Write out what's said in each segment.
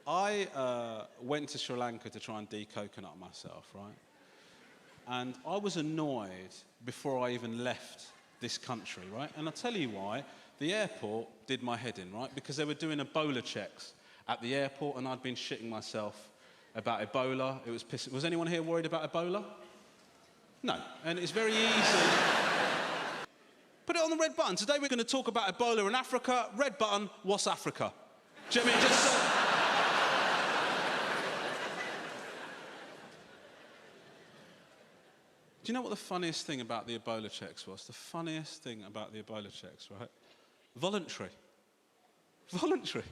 I went to Sri Lanka to try and de-coconut myself, right? And I was annoyed before I even left this country, right? And I'll tell you why. The airport did my head in, right? Because they were doing Ebola checks at the airport, and I'd been shitting myself about Ebola. It was pissing. Was anyone here worried about Ebola? No. And it's very easy. Put it on the red button. Today we're going to talk about Ebola in Africa. Red button, what's Africa? Do you know what I mean? Just Do you know what the funniest thing about the Ebola checks was? The funniest thing about the Ebola checks, right? Voluntary. Voluntary.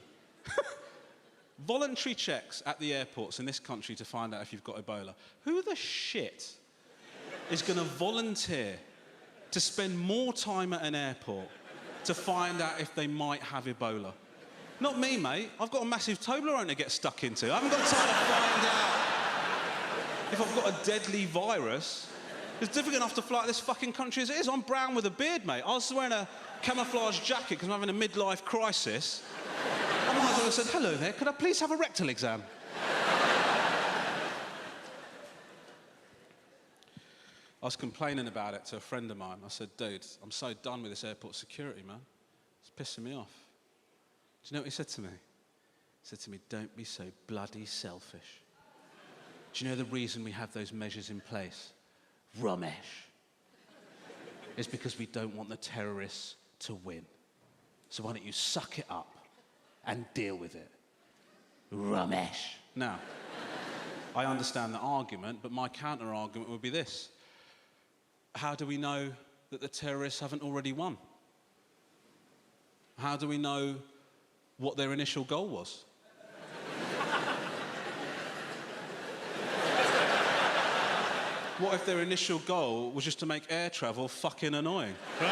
Voluntary checks at the airports in this country to find out if you've got Ebola. Who the shit is going to volunteer to spend more time at an airport to find out if they might have Ebola? Not me, mate. I've got a massive Toblerone to get stuck into. I haven't got time to find out if I've got a deadly virus. It's difficult enough to fly out this fucking country as it is. I'm brown with a beard, mate. I was wearing a camouflage jacket because I'm having a midlife crisis. I might as well have said, hello there, could I please have a rectal exam? I was complaining about it to a friend of mine. I said, dude, I'm so done with this airport security, man. It's pissing me off. Do you know what he said to me? He said to me, don't be so bloody selfish. Do you know the reason we have those measures in place? Romesh. It's because we don't want the terrorists to win. So why don't you suck it up and deal with it? Romesh. Now, I understand the argument, but my counter-argument would be this. How do we know that the terrorists haven't already won? How do we know what their initial goal was? What if their initial goal was just to make air travel fucking annoying? Right?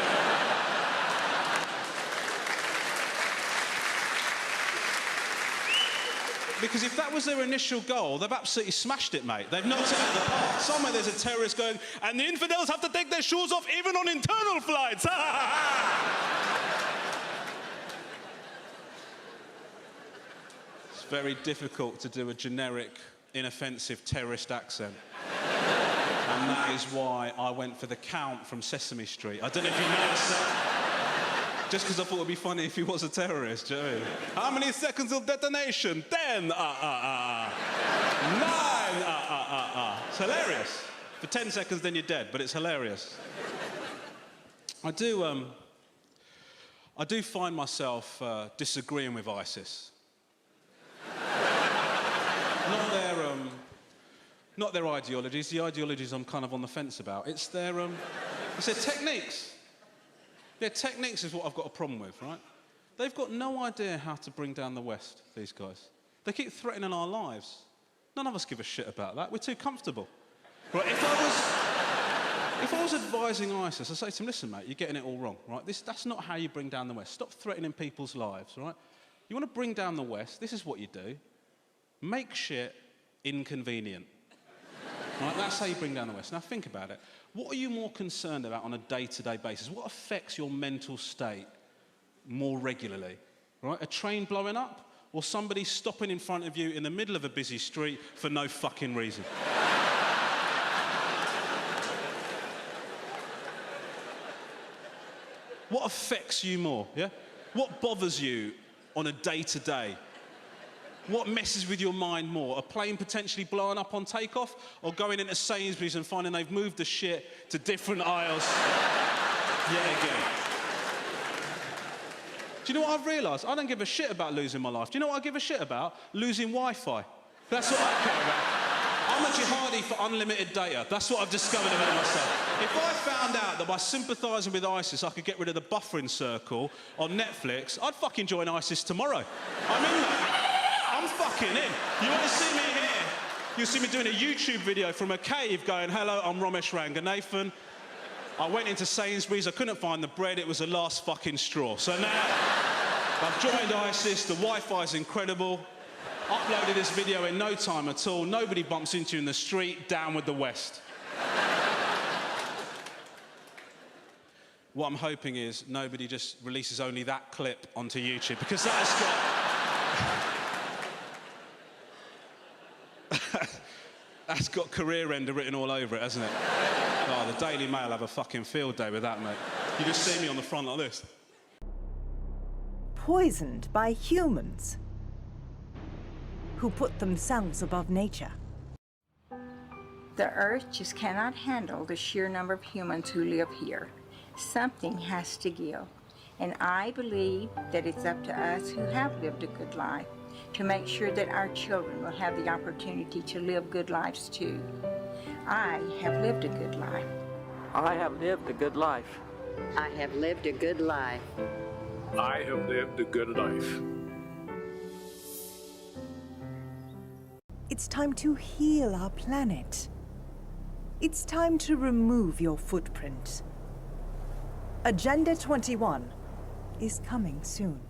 Because if that was their initial goal, they've absolutely smashed it, mate. They've knocked it out of the park. Somewhere there's a terrorist going, and the infidels have to take their shoes off even on internal flights. It's very difficult to do a generic, inoffensive terrorist accent. And that is why I went for the Count from Sesame Street. I don't know if you noticed that. Just because I thought it would be funny if he was a terrorist, do you know what I mean? How many seconds of detonation? 10, 9, It's hilarious. For 10 seconds, then you're dead, but it's hilarious. I do find myself disagreeing with ISIS. Not their ideologies. The ideologies I'm kind of on the fence about. It's their techniques. Their techniques is what I've got a problem with, right? They've got no idea how to bring down the West, these guys. They keep threatening our lives. None of us give a shit about that. We're too comfortable. Right, if I was advising ISIS, I'd say to them, listen, mate, you're getting it all wrong, right? That's not how you bring down the West. Stop threatening people's lives, right? You want to bring down the West, this is what you do. Make shit inconvenient. Right, that's how you bring down the West. Now think about it. What are you more concerned about on a day-to-day basis? What affects your mental state more regularly? Right? A train blowing up? Or somebody stopping in front of you in the middle of a busy street for no fucking reason? What affects you more? Yeah? What bothers you on a day-to-day? What messes with your mind more? A plane potentially blowing up on takeoff, or going into Sainsbury's and finding they've moved the shit to different aisles yet again? Do you know what I've realised? I don't give a shit about losing my life. Do you know what I give a shit about? Losing Wi-Fi. That's what I care about. I'm a jihadi for unlimited data. That's what I've discovered about myself. If I found out that by sympathising with ISIS I could get rid of the buffering circle on Netflix, I'd fucking join ISIS tomorrow. I'm in there. I'm fucking in. You want to see me here? You'll see me doing a YouTube video from a cave going, hello, I'm Romesh Ranganathan. I went into Sainsbury's, I couldn't find the bread, it was the last fucking straw. So now, I've joined ISIS, the Wi-Fi's incredible. Uploaded this video in no time at all. Nobody bumps into you in the street, down with the West. What I'm hoping is nobody just releases only that clip onto YouTube, because that has got... That's got career ender written all over it, hasn't it? Oh, the Daily Mail have a fucking field day with that, mate. You just see me on the front like this. Poisoned by humans who put themselves above nature. The Earth just cannot handle the sheer number of humans who live here. Something has to give. And I believe that it's up to us who have lived a good life to make sure that our children will have the opportunity to live good lives too. I have lived a good life. I have lived a good life. I have lived a good life. I have lived a good life. It's time to heal our planet. It's time to remove your footprint. Agenda 21 is coming soon.